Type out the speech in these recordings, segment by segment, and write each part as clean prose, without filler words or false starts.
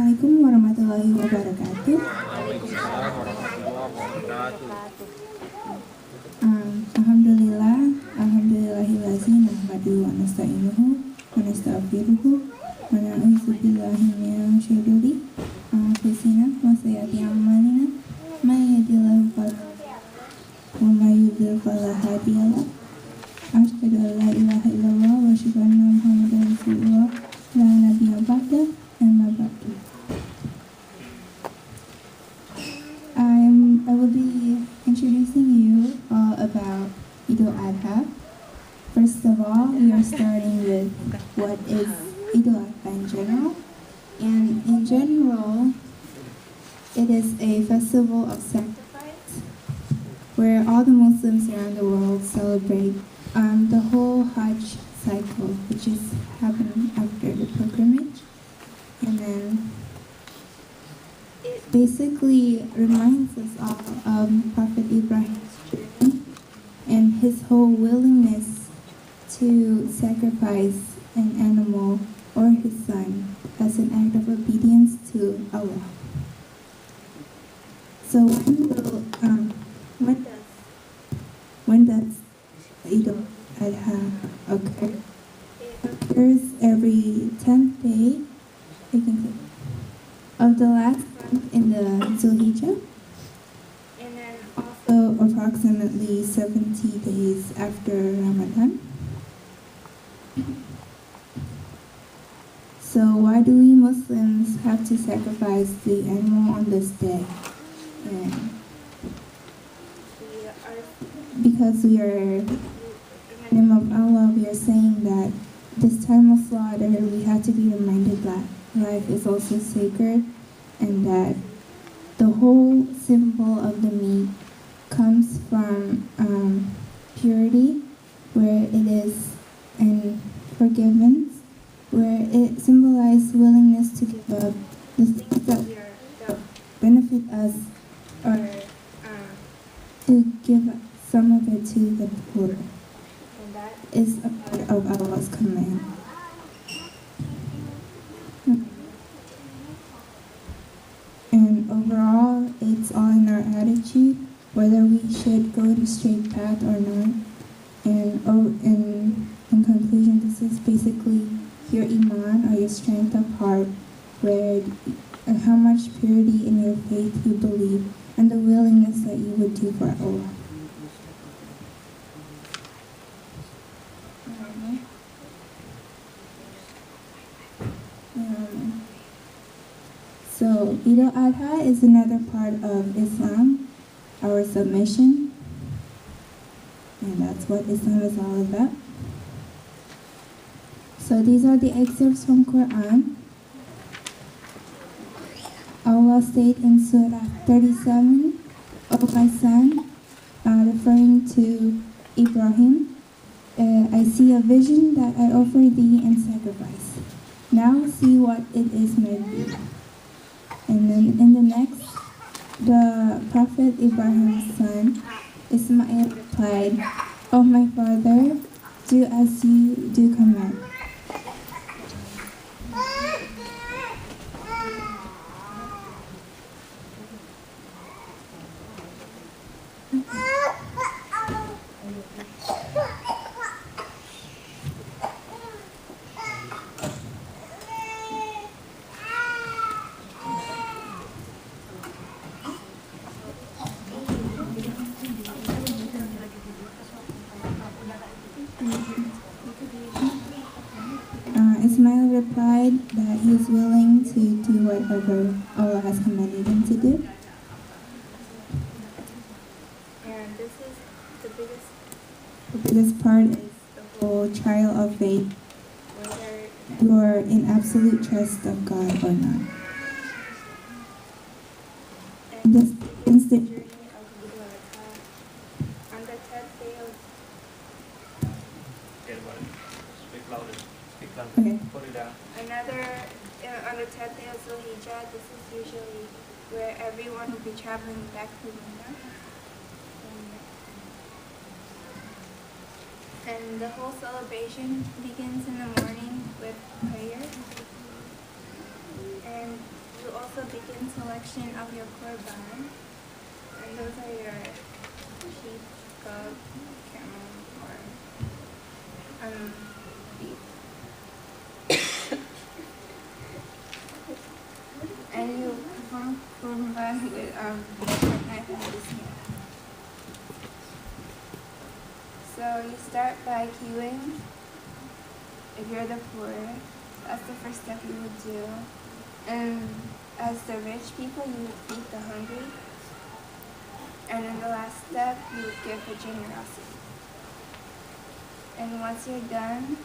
Assalamualaikum warahmatullahi wabarakatuh. Alhamdulillah, alhamdulillahillazi nahmaduhu wa nasta'inuhu wa nastaghfiruhu wa na'udzu billahi min syururi anfusina wa sayyiati a'malina may yahdihillahu fala mudilla lahu wa may yudlil fala hadiya lahu. Asyhadu an la ilaha illallah wa asyhadu anna Muhammadar Rasulullah la nabiyya ba'da amma ba'du. I will be introducing you all about Idul Adha. First of all, we are starting with what is Idul Adha in general. And in general, it is a festival of sacrifice where all the Muslims around the world celebrate the whole Hajj cycle, which is happening after the pilgrimage. And then it basically reminds us all of Prophet Ibrahim's journey and his whole willingness to sacrifice an animal or his son as an act of obedience to Allah. So when does Idul Adha occur? It occurs every 10th day of the last month in the Zulhijjah, and then also approximately 70 days after Ramadan. So why do we Muslims have to sacrifice the animal on this day? And because we are, in the name of Allah, we are saying that this time of slaughter, we have to be reminded that life is also sacred and that the whole symbol of the meat comes from purity, where it is, and forgiveness, where it symbolizes willingness to give up the things that benefit us, or to give some of it to the poor. And that is a part of Allah's command. And overall, it's all in our attitude, whether we should go the straight path or not. And in conclusion, this is basically your iman, or your strength of heart, where how much purity in your faith you believe, and the willingness that you would do for Allah. So Idul Adha is another part of Islam, our submission, and that's what Islam is all about. So these are the excerpts from Quran. Allah states in Surah 37, "O my son," referring to Ibrahim, "I see a vision that I offer thee in sacrifice. Now see what it is made thee." And then in the next, the Prophet Ibrahim's son, Ismail, replied, "O my father, do as you do command." Ismail replied that he is willing to do whatever Allah has commanded him to do. And this is the biggest part is the whole trial of faith, whether you are in absolute trust of God or not. And this begins the journey of Idul Adha on the 10th day of... Okay. On the 10th day of Zulhijjah, this is usually where everyone will be traveling back to Mina. And the whole celebration begins in the morning with prayer. And you also begin selection of your korban. And those are your sheep, goat, camel, or beef. And you perform korban with different knife and this hand. So you start by queuing. If you're the poor, that's the first step you would do. And as the rich people, you would feed the hungry. And in the last step, you would give for generosity. And once you're done,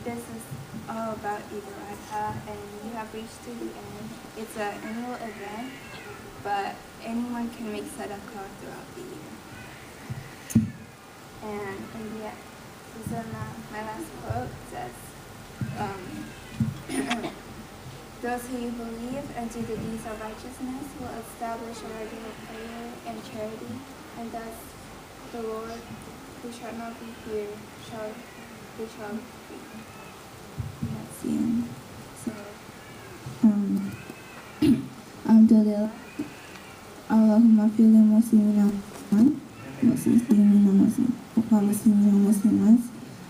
this is all about Idhul Adha, and you have reached to the end. It's an annual event, but anyone can make sadaqah throughout the year. And in the end, this is my last quote says, those who believe and do the deeds of righteousness will establish a regular prayer and charity, and thus the Lord, who shall not be feared, shall be free. That's the end. So, Alhamdulillah. Allahumma fil muslimina muslimat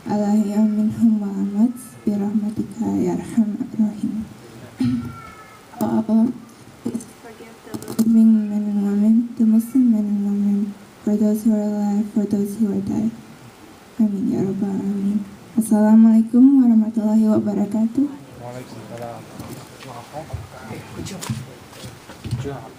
alaiya minhum wa amat birahmatika ya arhamar rahim. Allah, forgive the living men and women, the Muslim men and women, for those who are alive, for those who are dead. Amin ya rabbal alamin. Assalamualaikum warahmatullahi wabarakatuh. Waalaikumsalam. Good job.